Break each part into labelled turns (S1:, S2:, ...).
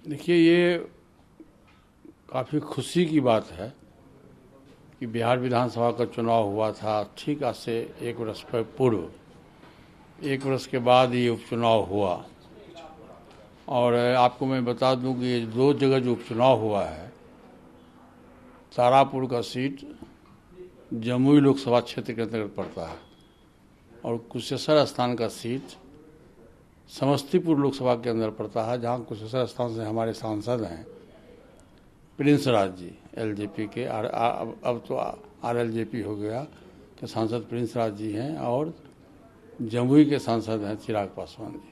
S1: देखिए, ये काफ़ी खुशी की बात है कि बिहार विधानसभा का चुनाव हुआ था ठीक आज से 1 वर्ष पूर्व। 1 वर्ष के बाद ये उपचुनाव हुआ। और आपको मैं बता दूं कि ये 2 जगह जो उपचुनाव हुआ है, तारापुर का सीट जमुई लोकसभा क्षेत्र के अंतर्गत पड़ता है और कुशेश्वर स्थान का सीट समस्तीपुर लोकसभा के अंदर पड़ता है, जहां कुशेश्वर स्थान से हमारे सांसद हैं प्रिंस राज जी, एलजेपी के। अब तो आरएलजेपी हो गया कि सांसद प्रिंस राज जी हैं और जमुई के सांसद हैं चिराग पासवान जी।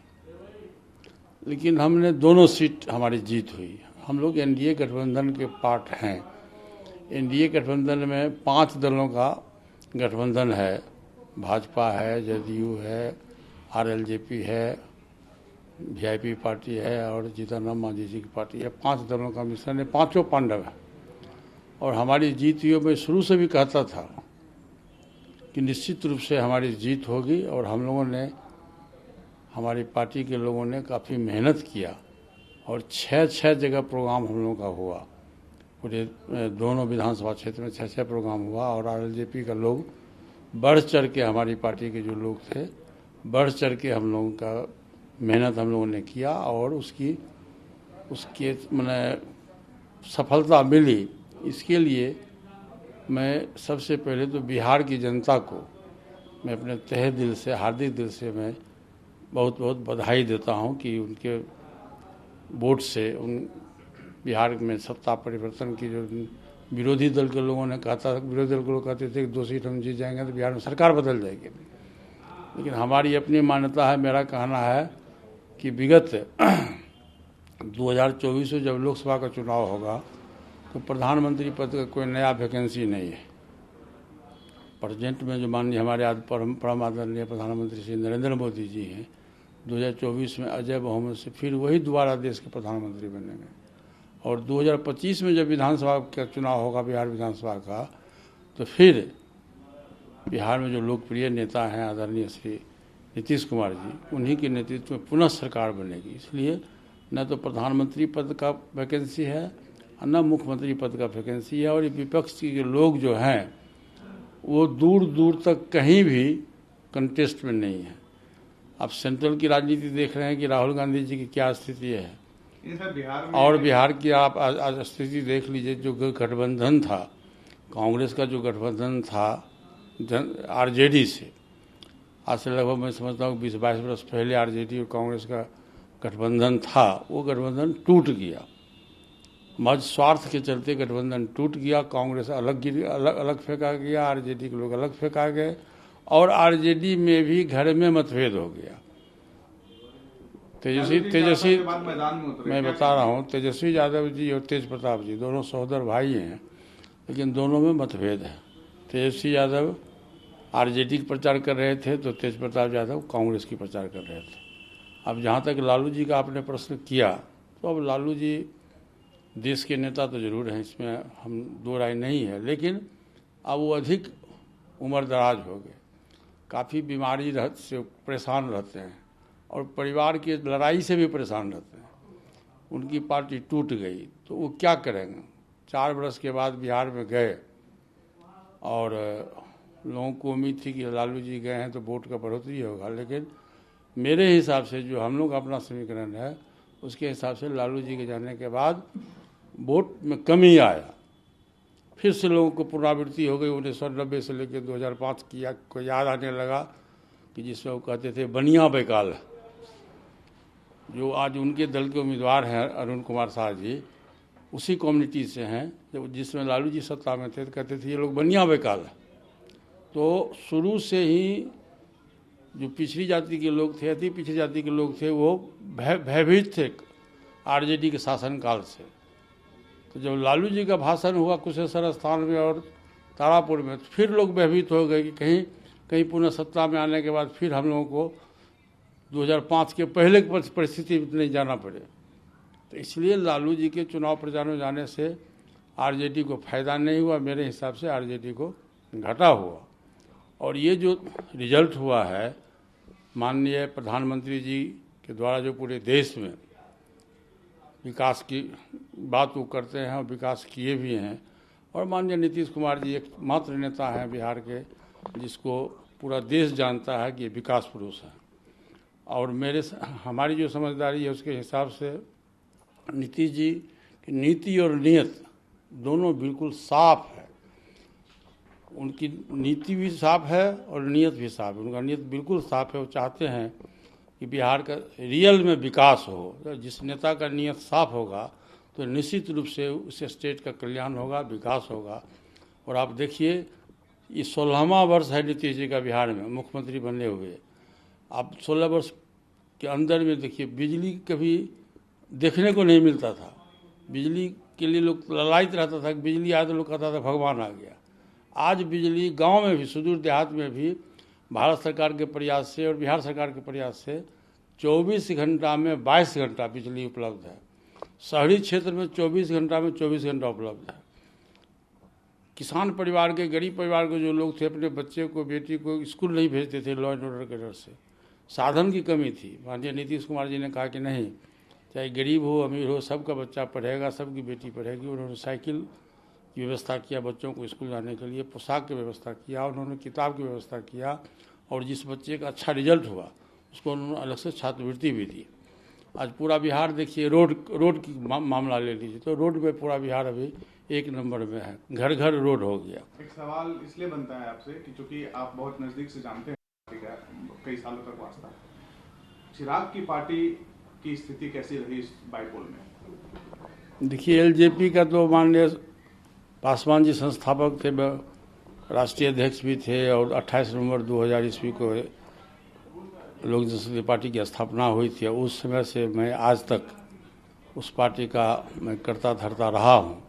S1: लेकिन हमने दोनों सीट हमारी जीत हुई। हम लोग एनडीए गठबंधन के पार्ट हैं। एनडीए गठबंधन में 5 दलों का गठबंधन है। भाजपा है, जदयू है, आरएलजेपी है, वीआईपी पार्टी है और जीतन मांझी जी की पार्टी है। 5 दलों का मिश्रण है, 5 पांडव है। और हमारी जीत हुई। मैं शुरू से भी कहता था कि निश्चित रूप से हमारी जीत होगी और हम लोगों ने, हमारी पार्टी के लोगों ने काफ़ी मेहनत किया और 6 जगह प्रोग्राम हम लोगों का हुआ। पूरे दोनों विधानसभा क्षेत्र में 6 प्रोग्राम हुआ और आरएलजेपी का लोग बढ़ चढ़ के, हमारी पार्टी के जो लोग थे, बढ़ चढ़ के हम लोगों का मेहनत हम लोगों ने किया और उसके मैंने सफलता मिली। इसके लिए मैं सबसे पहले तो बिहार की जनता को मैं अपने तहे दिल से, हार्दिक दिल से मैं बहुत बहुत बधाई देता हूं कि उनके वोट से उन बिहार में सत्ता परिवर्तन की, जो विरोधी दल के लोगों ने कहा था, विरोधी दल के लोग कहते थे कि 2 सीट हम जीत जाएंगे तो बिहार में सरकार बदल जाएगी। लेकिन हमारी अपनी मान्यता है, मेरा कहना है कि विगत 2024 में जब लोकसभा का चुनाव होगा तो प्रधानमंत्री पद का कोई नया वैकेंसी नहीं है। प्रेजेंट में जो माननीय हमारे परम आदरणीय प्रधानमंत्री श्री नरेंद्र मोदी जी हैं, 2024 में अजय बहुमत से फिर वही दोबारा देश के प्रधानमंत्री बनेंगे। और 2025 में जब विधानसभा का चुनाव होगा, बिहार विधानसभा का, तो फिर बिहार में जो लोकप्रिय नेता हैं आदरणीय श्री नीतीश कुमार जी, उन्हीं के नेतृत्व में पुनः सरकार बनेगी। इसलिए न तो प्रधानमंत्री पद का वैकेंसी है और न मुख्यमंत्री पद का वैकेंसी है। और ये विपक्ष के लोग जो हैं वो दूर दूर तक कहीं भी कंटेस्ट में नहीं है। आप सेंट्रल की राजनीति देख रहे हैं कि राहुल गांधी जी की क्या स्थिति है, और बिहार की आप आज स्थिति देख लीजिए। जो गठबंधन था, कांग्रेस का जो गठबंधन था आरजेडी से, आज से लगभग मैं समझता हूँ 20-22 वर्ष पहले आरजेडी और कांग्रेस का गठबंधन था, वो गठबंधन टूट गया। मज स्वार्थ के चलते गठबंधन टूट गया। कांग्रेस अलग फेंका गया, आरजेडी के लोग अलग फेंका गए और आरजेडी में भी घर में मतभेद हो गया। तेजस्वी मैं बता रहा हूँ, तेजस्वी यादव जी और तेज प्रताप जी दोनों सहोदर भाई हैं, लेकिन दोनों में मतभेद है। तेजस्वी यादव आरजेडी की प्रचार कर रहे थे तो तेज प्रताप यादव कांग्रेस की प्रचार कर रहे थे। अब जहाँ तक लालू जी का आपने प्रश्न किया, तो अब लालू जी देश के नेता तो जरूर हैं, इसमें हम दो राय नहीं है, लेकिन अब वो अधिक उम्र दराज हो गए, काफ़ी बीमारी से परेशान रहते हैं और परिवार की लड़ाई से भी परेशान रहते हैं। उनकी पार्टी टूट गई तो वो क्या करेंगे। 4 वर्ष के बाद बिहार में गए और लोगों को उम्मीद थी कि लालू जी गए हैं तो वोट का बढ़ोतरी होगा, लेकिन मेरे हिसाब से जो हम लोग का अपना समीकरण है उसके हिसाब से लालू जी के जाने के बाद वोट में कमी आया। फिर से लोगों को पुनरावृत्ति हो गई 1990 से लेकर 2005 की को याद आने लगा कि जिसमें वो कहते थे बनिया बैकाल। जो आज उनके दल के उम्मीदवार हैं अरुण कुमार शाह जी, उसी कम्युनिटी से हैं, जब जिसमें लालू जी सत्ता में थे तो कहते थे ये लोग बनिया बैकाल है। तो शुरू से ही जो पिछड़ी जाति के लोग थे, अति पिछड़ी जाति के लोग थे, वो भयभीत थे आरजेडी के शासनकाल से। तो जब लालू जी का भाषण हुआ कुशेश्वर स्थान में और तारापुर में, तो फिर लोग भयभीत हो गए कि कहीं पुनः सत्ता में आने के बाद फिर हम लोगों को 2005 के पहले की परिस्थिति में नहीं जाना पड़े। तो इसलिए लालू जी के चुनाव प्रचार में जाने से आरजेडी को फायदा नहीं हुआ, मेरे हिसाब से आरजेडी को घाटा हुआ। और ये जो रिजल्ट हुआ है माननीय प्रधानमंत्री जी के द्वारा, जो पूरे देश में विकास की बात वो करते हैं और विकास किए भी हैं। और माननीय नीतीश कुमार जी एकमात्र नेता हैं बिहार के जिसको पूरा देश जानता है कि विकास पुरुष है। और हमारी जो समझदारी है उसके हिसाब से नीतीश जी की नीति और नीयत दोनों बिल्कुल साफ है। उनकी नीति भी साफ है और नीयत भी साफ है। उनका नीयत बिल्कुल साफ है। वो चाहते हैं कि बिहार का रियल में विकास हो। जिस नेता का नीयत साफ होगा तो निश्चित रूप से उस स्टेट का कल्याण होगा, विकास होगा। और आप देखिए ये 16वां वर्ष है नीतीश जी का बिहार में मुख्यमंत्री बनने हुए। आप 16 वर्ष के अंदर में देखिए बिजली कभी देखने को नहीं मिलता था। बिजली के लिए लोग ललायित रहता था कि बिजली आए तो लोग कहता था भगवान आ गया। आज बिजली गांव में भी, सुदूर देहात में भी भारत सरकार के प्रयास से और बिहार सरकार के प्रयास से 24 घंटा में 22 घंटा बिजली उपलब्ध है। शहरी क्षेत्र में 24 घंटा में 24 घंटा उपलब्ध है। किसान परिवार के, गरीब परिवार के जो लोग थे अपने बच्चे को, बेटी को स्कूल नहीं भेजते थे लॉ एंड ऑर्डर के डर से। साधन की कमी थी। माननीय नीतीश कुमार जी ने कहा कि नहीं, चाहे गरीब हो अमीर हो सबका बच्चा पढ़ेगा, सबकी बेटी पढ़ेगी। उन्होंने साइकिल की व्यवस्था किया बच्चों को स्कूल जाने के लिए, पोशाक की व्यवस्था किया, उन्होंने किताब की व्यवस्था किया। और जिस बच्चे का अच्छा रिजल्ट हुआ उसको उन्होंने अलग से छात्रवृत्ति भी दी। आज पूरा बिहार देखिए, रोड की मामला ले लीजिए तो रोड में पूरा बिहार अभी 1 नंबर में है। घर घर रोड हो गया।
S2: एक सवाल इसलिए बनता है आपसे कि चूंकि आप बहुत नजदीक से जानते हैं पार्टी का, कई सालों तक वास्ता, चिराग की पार्टी की स्थिति कैसी रही इस बाईपोल में?
S1: देखिए एलजेपी का तो माननीय पासवान जी संस्थापक थे, राष्ट्रीय अध्यक्ष भी थे। और 28 नवंबर 2000 ईस्वी को लोक जनशक्ति पार्टी की स्थापना हुई थी। उस समय से मैं आज तक उस पार्टी का मैं करता धरता रहा हूँ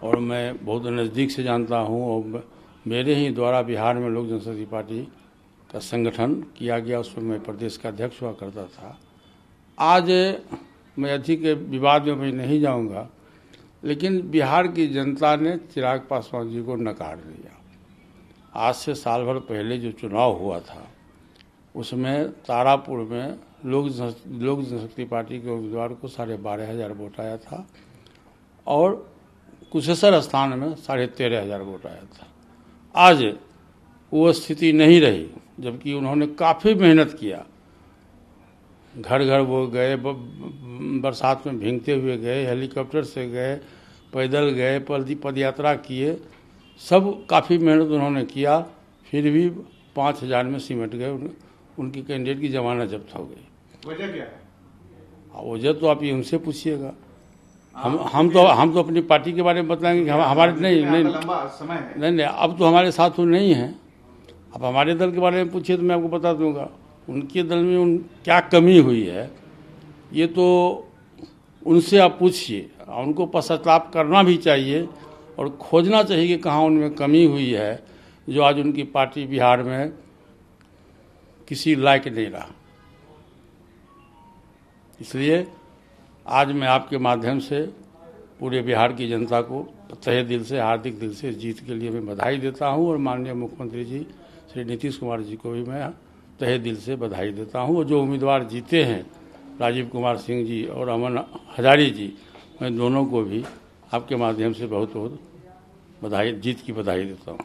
S1: और मैं बहुत नज़दीक से जानता हूँ। और मेरे ही द्वारा बिहार में लोक जनशक्ति पार्टी का संगठन किया गया, उसमें मैं प्रदेश का अध्यक्ष हुआ करता था। आज मैं अधिक विवाद में मैं नहीं जाऊँगा, लेकिन बिहार की जनता ने चिराग पासवान जी को नकार दिया। आज से साल भर पहले जो चुनाव हुआ था उसमें तारापुर में लोक जनशक्ति पार्टी के उम्मीदवार को 12,500 वोट आया था और कुशेश्वर स्थान में 13,500 वोट आया था। आज वो स्थिति नहीं रही, जबकि उन्होंने काफ़ी मेहनत किया। घर घर वो गए, बरसात में भीगते हुए गए, हेलीकॉप्टर से गए, पैदल गए, पदयात्रा किए, सब काफ़ी मेहनत उन्होंने किया। फिर भी 5,000 में सिमट गए। उनकी कैंडिडेट की जमानत जब्त हो गई।
S2: वजह क्या है?
S1: वजह तो आप ये उनसे पूछिएगा। हम तो अपनी पार्टी के बारे में बताएंगे कि हमारे
S2: लंबा समय है।
S1: नहीं, अब तो हमारे साथ वो नहीं है। अब हमारे दल के बारे में पूछिए तो मैं आपको बता दूंगा उनके दल में क्या कमी हुई है। ये तो उनसे आप पूछिए। उनको पश्चाताप करना भी चाहिए और खोजना चाहिए कि कहाँ उनमें कमी हुई है जो आज उनकी पार्टी बिहार में किसी लायक नहीं रहा। इसलिए आज मैं आपके माध्यम से पूरे बिहार की जनता को तहे दिल से, हार्दिक दिल से जीत के लिए मैं बधाई देता हूं। और माननीय मुख्यमंत्री जी श्री नीतीश कुमार जी को भी मैं तहे दिल से बधाई देता हूं। और जो उम्मीदवार जीते हैं राजीव कुमार सिंह जी और अमन हजारी जी, मैं दोनों को भी आपके माध्यम से बहुत बहुत बधाई, जीत की बधाई देता हूँ।